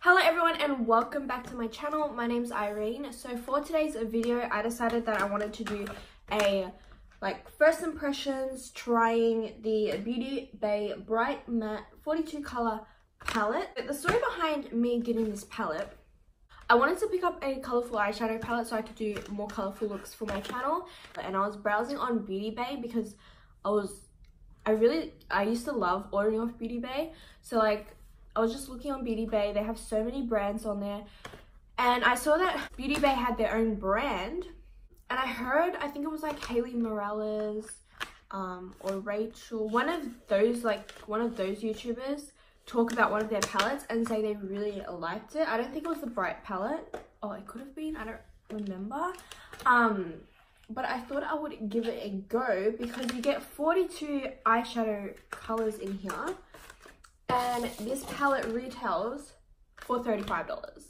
Hello everyone and welcome back to my channel. My name's Irene. So for today's video, I decided that I wanted to do a first impressions trying the Beauty Bay Bright Matte 42 color palette. But the story behind me getting this palette, I wanted to pick up a colourful eyeshadow palette so I could do more colourful looks for my channel. And I was browsing on Beauty Bay because I used to love ordering off Beauty Bay. So I was just looking on Beauty Bay. They have so many brands on there. And I saw that Beauty Bay had their own brand. And I heard, I think it was like Hayley Morales or Rachel, one of those YouTubers talk about one of their palettes and say they really liked it. I don't think it was the Bright palette. Oh, it could have been. I don't remember. But I thought I would give it a go because you get 42 eyeshadow colors in here. And this palette retails for $35,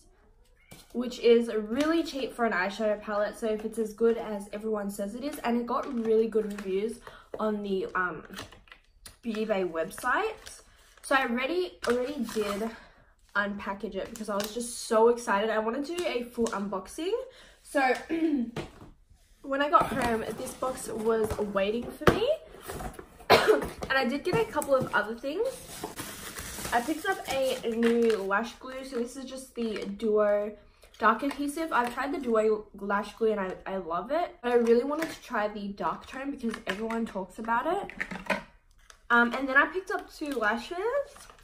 which is really cheap for an eyeshadow palette. So if it's as good as everyone says it is, and it got really good reviews on the Beauty Bay website. So I already did unpackage it because I was just so excited. I wanted to do a full unboxing. So when I got home, this box was waiting for me. And I did get a couple of other things. I picked up a new lash glue. So this is just the Duo Dark Adhesive. I've tried the Duo lash glue and I love it. But I really wanted to try the dark tone because everyone talks about it. And then I picked up two lashes.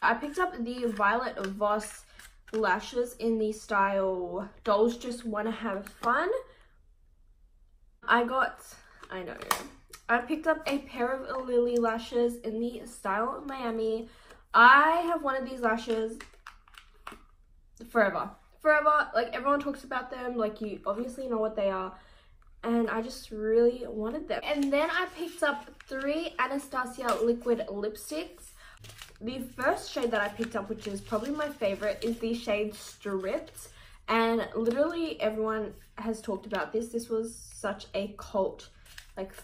I picked up the Violet Voss lashes in the style Dolls Just Wanna Have Fun. I picked up a pair of Lily lashes in the style Miami. I have wanted these lashes forever. Like everyone talks about them, like you obviously know what they are, and I just really wanted them. And then I picked up 3 Anastasia liquid lipsticks. The first shade that I picked up, which is probably my favorite, is the shade Stripped, and literally everyone has talked about this. This was such a cult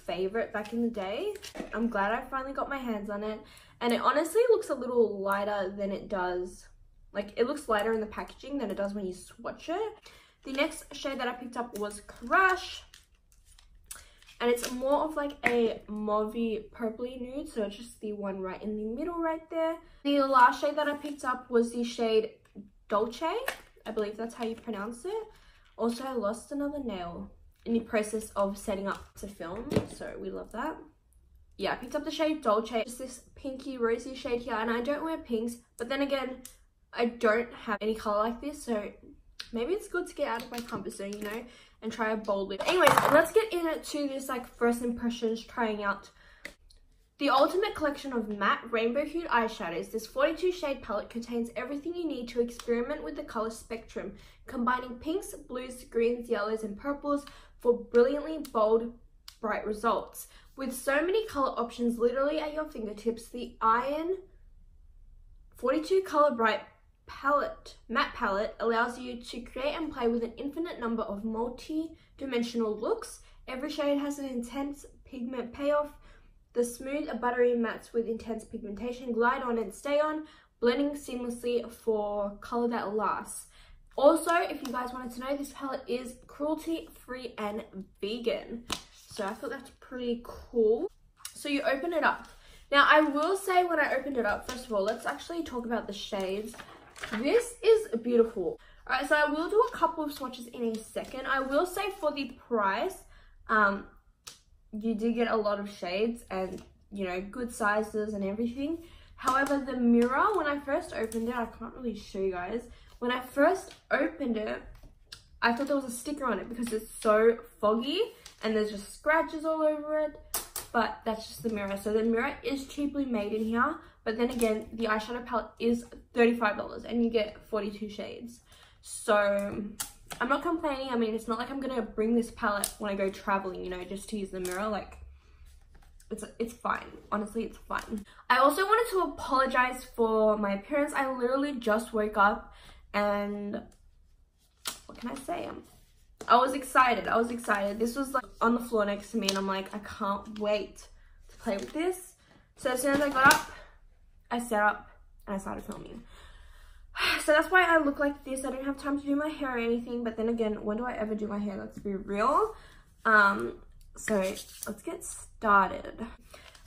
favorite back in the day. I'm glad I finally got my hands on it. And it honestly looks a little lighter than it does. It looks lighter in the packaging than it does when you swatch it. The next shade that I picked up was Crush. And it's more of a mauvey purpley nude. So it's just the one right in the middle right there. The last shade that I picked up was the shade Dolce. I believe that's how you pronounce it. Also, I lost another nail in the process of setting up to film. So we love that. Yeah, I picked up the shade Dolce. Just this pinky rosy shade here, and I don't wear pinks, but then again, I don't have any color like this, so maybe it's good to get out of my comfort zone, you know, and try a bold lip. Anyways, let's get into this first impressions trying out the ultimate collection of matte rainbow hued eyeshadows. This 42 shade palette contains everything you need to experiment with the color spectrum, combining pinks, blues, greens, yellows, and purples for brilliantly bold, bright results. With so many color options literally at your fingertips, the EYN 42 color bright matte palette allows you to create and play with an infinite number of multi-dimensional looks. Every shade has an intense pigment payoff. The smooth, buttery mattes with intense pigmentation glide on and stay on, blending seamlessly for color that lasts. Also, if you guys wanted to know, this palette is cruelty-free and vegan. So I thought that's pretty cool. So you open it up. Now I will say when I opened it up, first of all, let's actually talk about the shades. This is beautiful. Alright, so I will do a couple of swatches in a second. I will say for the price, you do get a lot of shades and, you know, good sizes and everything. However, the mirror, when I first opened it, I can't really show you guys. When I first opened it, I thought there was a sticker on it because it's so foggy. And there's just scratches all over it, but that's just the mirror. So the mirror is cheaply made in here, but then again, the eyeshadow palette is $35 and you get 42 shades. So I'm not complaining. I mean, it's not like I'm gonna bring this palette when I go traveling, you know, just to use the mirror. It's fine. Honestly, it's fine. I also wanted to apologize for my appearance. I literally just woke up and what can I say? I was excited. This was on the floor next to me and I'm like, I can't wait to play with this. So as soon as I got up, I sat up and I started filming. So that's why I look like this. I don't have time to do my hair or anything, but then again, when do I ever do my hair? Let's be real. So let's get started.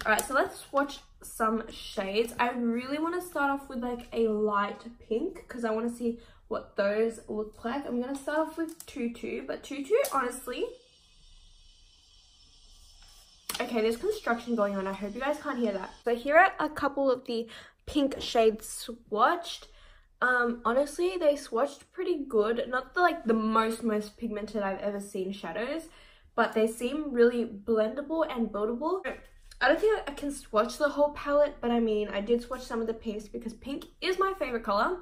All right, so let's swatch some shades. I really want to start off with like a light pink because I want to see what those look like. I'm going to start off with Tutu, but Tutu, honestly, okay, there's construction going on. I hope you guys can't hear that. So here are a couple of the pink shades swatched. Honestly, they swatched pretty good. Not the most pigmented I've ever seen shadows, but they seem really blendable and buildable. I don't think I can swatch the whole palette, but I mean, I did swatch some of the pinks because pink is my favorite color.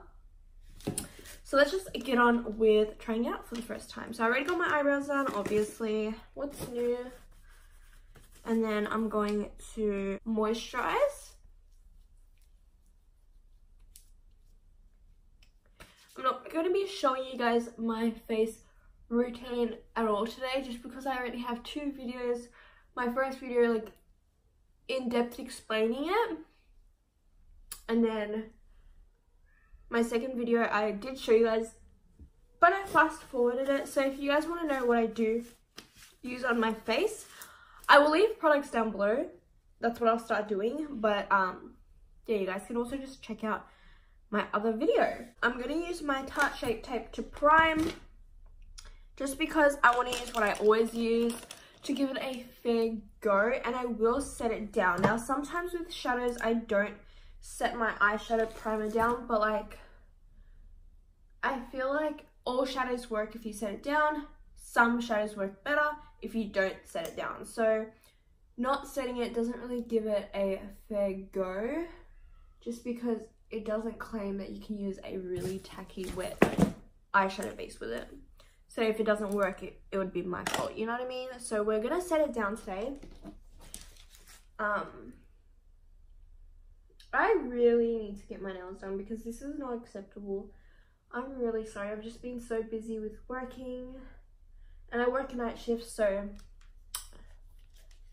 So let's just get on with trying it out for the first time. So I already got my eyebrows done, obviously. What's new? And then I'm going to moisturize. I'm not going to be showing you guys my face routine at all today, just because I already have 2 videos. My first video, like, in-depth explaining it, and then my second video I did show you guys, but I fast forwarded it. So if you guys want to know what I do use on my face, I will leave products down below. That's what I'll start doing. But yeah, you guys can also just check out my other video. I'm going to use my Tarte Shape Tape to prime, just because I want to use what I always use to give it a fair go, and I will set it down. Now, sometimes with shadows, I don't set my eyeshadow primer down, but like, I feel like all shadows work if you set it down. Some shadows work better if you don't set it down. So not setting it doesn't really give it a fair go, just because it doesn't claim that you can use a really tacky wet eyeshadow base with it. So if it doesn't work, it would be my fault, you know what I mean? So we're gonna set it down today. I really need to get my nails done because this is not acceptable. I'm really sorry. I've just been so busy with working, and I work night shifts, so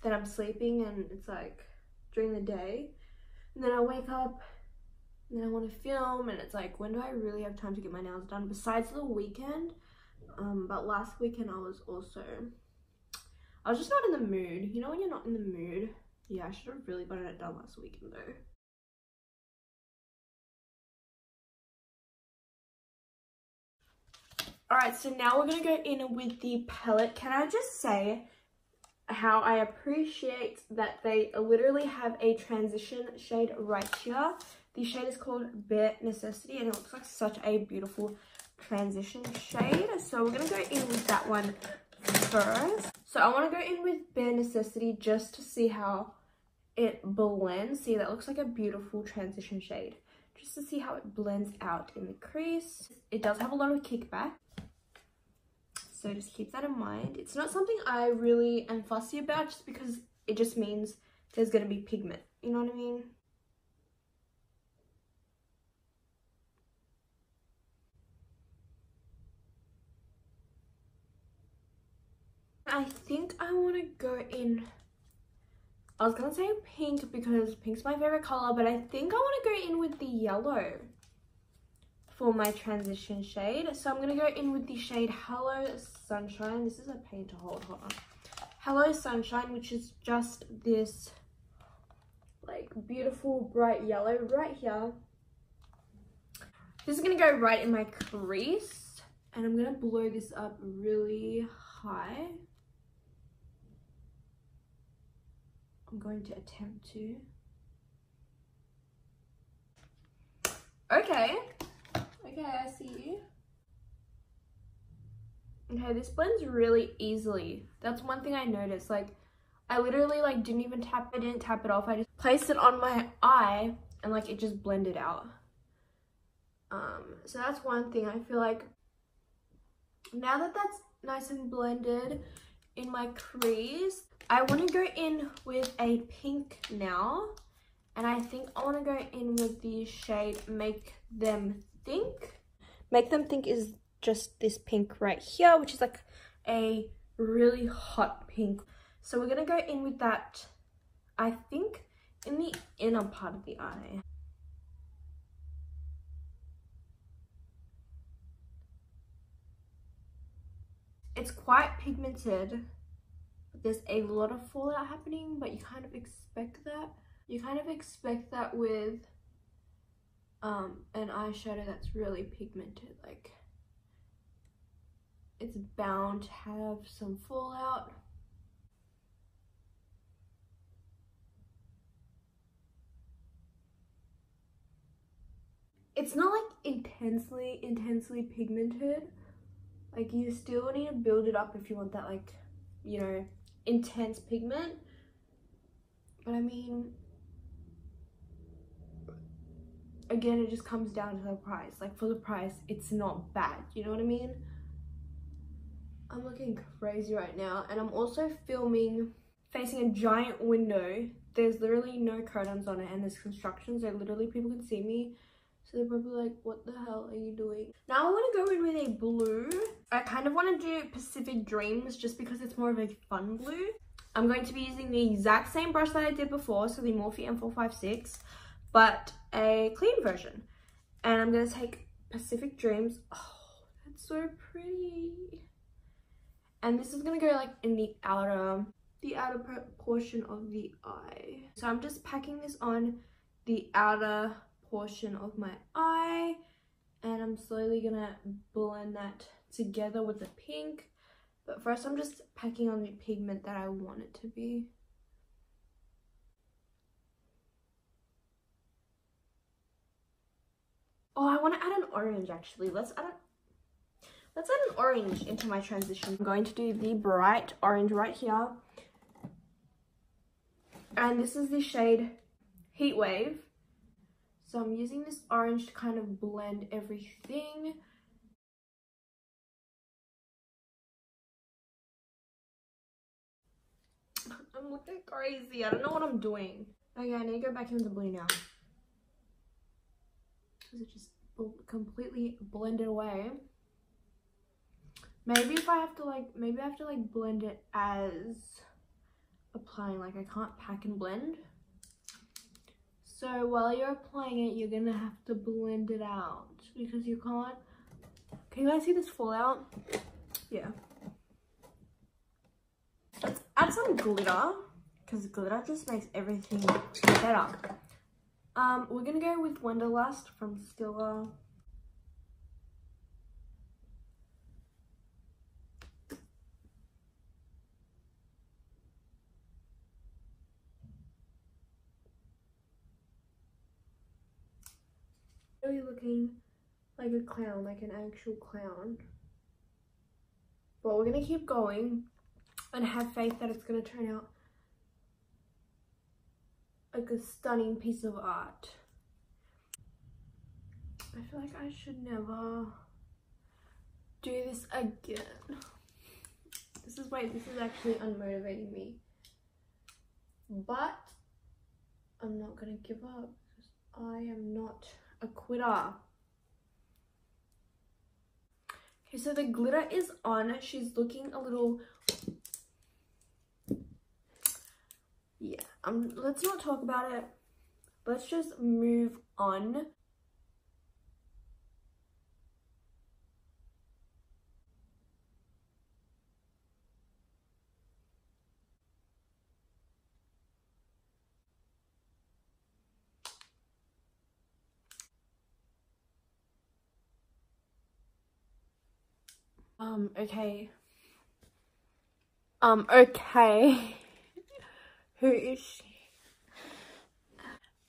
then I'm sleeping, and it's like during the day, and then I wake up and then I want to film, and it's like, when do I really have time to get my nails done besides the weekend? But last weekend I was just not in the mood. You know when you're not in the mood? Yeah, I should have really gotten it done last weekend though. Alright, so now we're going to go in with the palette. Can I just say how I appreciate that they literally have a transition shade right here. The shade is called Bare Necessity, and it looks like such a beautiful transition shade. So we're going to go in with that one first. So I want to go in with Bare Necessity just to see how it blends. See, that looks like a beautiful transition shade. Just to see how it blends out in the crease. It does have a lot of kickback, so just keep that in mind. It's not something I really am fussy about, just because it just means there's going to be pigment. You know what I mean? I think I want to go in, I was going to say pink because pink's my favorite color, but I think I want to go in with the yellow for my transition shade. So I'm going to go in with the shade Hello Sunshine. This is a pain to hold, hold on. Hello Sunshine, which is just this like beautiful bright yellow right here. This is going to go right in my crease, and I'm going to blow this up really high. I'm going to attempt to. Okay, I see you. Okay, this blends really easily. That's one thing I noticed. Like, I literally like didn't even tap it, didn't tap it off. I just placed it on my eye and like it just blended out. So that's one thing. I feel like now that that's nice and blended in my crease, I want to go in with a pink now, and I think I want to go in with the shade Make Them Think. Make Them Think is just this pink right here, which is like a really hot pink. So we're going to go in with that, I think, in the inner part of the eye. It's quite pigmented. There's a lot of fallout happening, but you kind of expect that. You kind of expect that with an eyeshadow that's really pigmented. Like, it's bound to have some fallout. It's not like intensely pigmented. Like, you still need to build it up if you want that, like, you know, intense pigment. But I mean, again, it just comes down to the price. Like, for the price, it's not bad, you know what I mean? I'm looking crazy right now, and I'm also filming facing a giant window. There's literally no curtains on it, and there's construction, so literally people can see me. So they're probably like, what the hell are you doing? Now I want to go in with a blue. I kind of want to do Pacific Dreams just because it's more of a fun blue. I'm going to be using the exact same brush that I did before, so the Morphe M456, but a clean version. And I'm going to take Pacific Dreams. Oh, that's so pretty. And this is going to go like in the outer portion of the eye. So I'm just packing this on the outer portion of my eye, and I'm slowly gonna blend that together with the pink. But first I'm just packing on the pigment that I want it to be. Oh, I want to add an orange actually. Let's add an orange into my transition. I'm going to do the bright orange right here, and this is the shade Heat Wave. So I'm using this orange to kind of blend everything. I'm looking crazy. I don't know what I'm doing. Okay, I need to go back into the blue now. Because it just completely blended away. Maybe if I have to like, blend it as applying. Like, I can't pack and blend. So while you're applying it, you're gonna have to blend it out because you can't. Can you guys see this fallout? Yeah. Let's add some glitter because glitter just makes everything better. We're gonna go with Wonderlust from Stila. Really looking like a clown, like an actual clown. But we're gonna keep going and have faith that it's gonna turn out like a stunning piece of art. I feel like I should never do this again. This is actually unmotivating me. But I'm not gonna give up because I am not a quitter. Okay, so the glitter is on. She's looking a little, yeah, let's not talk about it. Let's just move on. Okay. Okay. Who is she?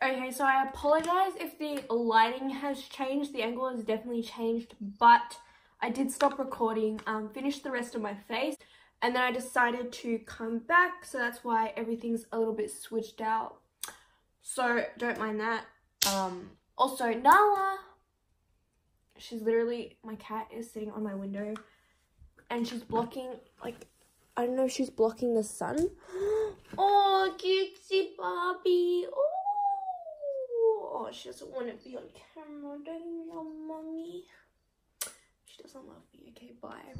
Okay, so I apologize if the lighting has changed. The angle has definitely changed, but I did stop recording, finish the rest of my face, and then I decided to come back, so that's why everything's a little bit switched out. So don't mind that. Also, Nala, she's literally, my cat is sitting on my window, and she's blocking, like, I don't know if she's blocking the sun. Oh, cutesy Barbie. Oh, she doesn't want to be on camera. Don't you know, mommy? She doesn't love me. Okay, bye.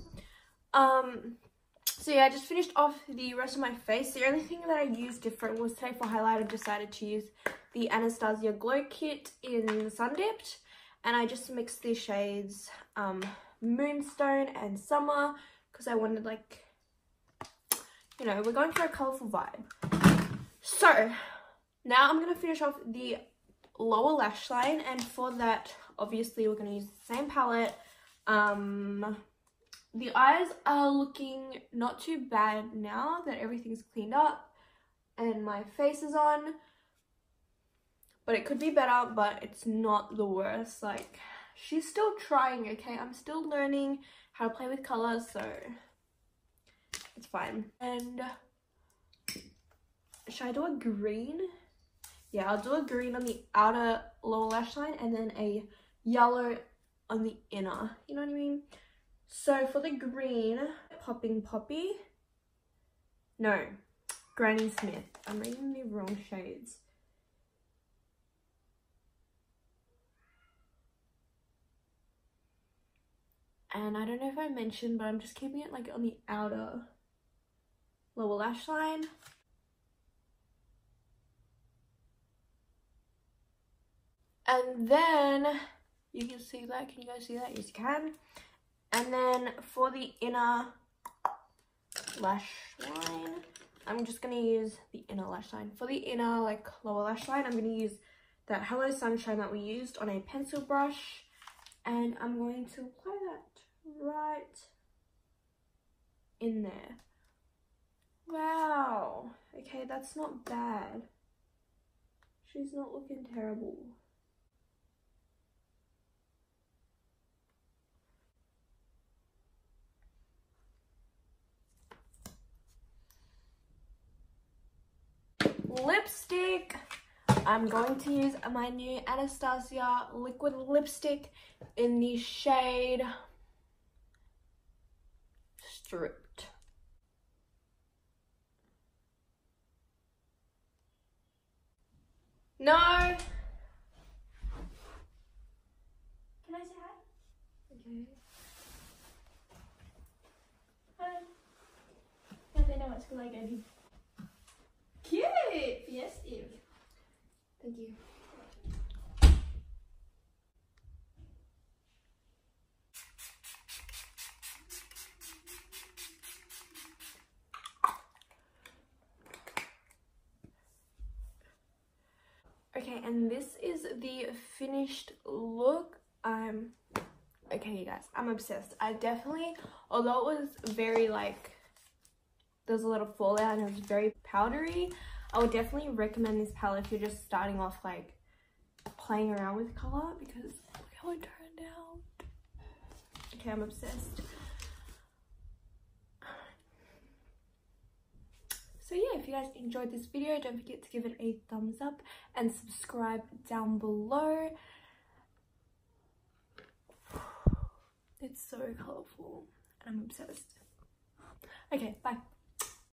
So yeah, I just finished off the rest of my face. The only thing that I used different was today for highlight. I decided to use the Anastasia Glow Kit in Sun Dipped, and I just mixed the shades Moonstone and Summer because I wanted, like, you know, we're going for a colourful vibe. So now I'm going to finish off the lower lash line, and for that obviously we're going to use the same palette. The eyes are looking not too bad now that everything's cleaned up and my face is on, but it could be better, but it's not the worst. Like, she's still trying, okay? I'm still learning how to play with colors, so it's fine. And should I do a green? Yeah, I'll do a green on the outer lower lash line and then a yellow on the inner, you know what I mean? So for the green, Popping Poppy, no, Granny Smith. I'm reading the wrong shades. And I don't know if I mentioned, but I'm just keeping it like on the outer lower lash line. And then you can see that. Can you guys see that? Yes, you can. And then for the inner lash line, I'm just going to use the inner lash line. For the inner, like, lower lash line, I'm going to use that Hello Sunshine that we used on a pencil brush. And I'm going to apply that right in there. Wow. Okay, that's not bad. She's not looking terrible. Lipstick. I'm going to use my new Anastasia liquid lipstick in the shade Stripped. No. Can I say hi? Okay. Hi. Yeah, they know what school I go to. Cute! Yes, Eve. Thank you. Okay, and this is the finished look. Okay, you guys, I'm obsessed. I definitely, although it was very, like, there's a lot of fallout and it was very powdery, I would definitely recommend this palette if you're just starting off, like, playing around with color, because look how it turned out. Okay, I'm obsessed. So yeah, if you guys enjoyed this video, don't forget to give it a thumbs up and subscribe down below. It's so colorful and I'm obsessed. Okay, bye.